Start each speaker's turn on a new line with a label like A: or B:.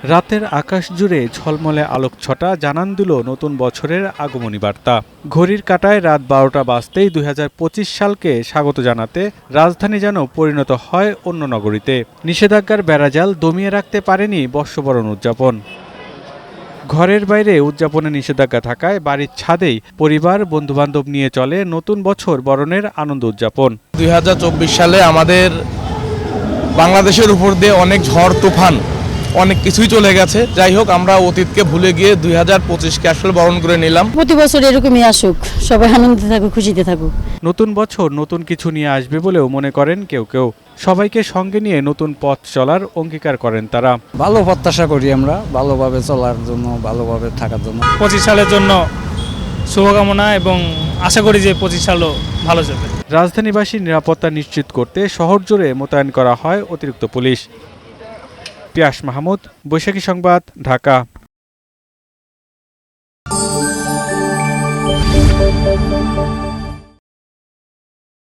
A: রাতের আকাশ জুড়ে ঝলমলে আলোকছটা জানান দিল নতুন বছরের আগমনী বার্তা। ঘড়ির কাঁটায় রাত ১২টা বাজতেই ২০২৫ সালকে স্বাগত জানাতে রাজধানী যেন পরিণত হয় অন্য নগরীতে। নিষেধাজ্ঞার বেড়াজাল দমিয়ে রাখতে পারেনি বর্ষবরণ উদযাপন। ঘরের বাইরে উদযাপনে নিষেধাজ্ঞা থাকায় বাড়ির ছাদেই পরিবার বন্ধুবান্ধব নিয়ে চলে নতুন বছর বরণের আনন্দ উদযাপন।
B: ২০২৪ সালে আমাদের বাংলাদেশের উপর দিয়ে অনেক ঝড় তুফান অনেক কিছুই চলে গেছে। যাই হোক, আমরা অতীতকে ভুলে গিয়ে ২০২৫কে আসলে বরণ করে নিলাম।
C: প্রতি বছর এরকমই আসুক, সবাই আনন্দে থাকুক, খুশিতে থাকুক।
A: নতুন বছর নতুন কিছু নিয়ে আসবে বলেও মনে করেন কেউ কেউ। সবাইকে সঙ্গে নিয়ে নতুন পথ চলার অঙ্গীকার করেন তারা।
D: ভালো প্রত্যাশা করি আমরা, ভালোভাবে চলার জন্য, ভালোভাবে থাকার জন্য।
E: ২৫ সালের জন্য শুভকামনা এবং আশা করি যে ২৫ সালও ভালো যাবে।
A: রাজধানীবাসীর নিরাপত্তা নিশ্চিত করতে শহর জুড়ে মোতায়েন করা হয় অতিরিক্ত পুলিশ। পিয়াস মাহমুদ, বৈশাখী সংবাদ, ঢাকা।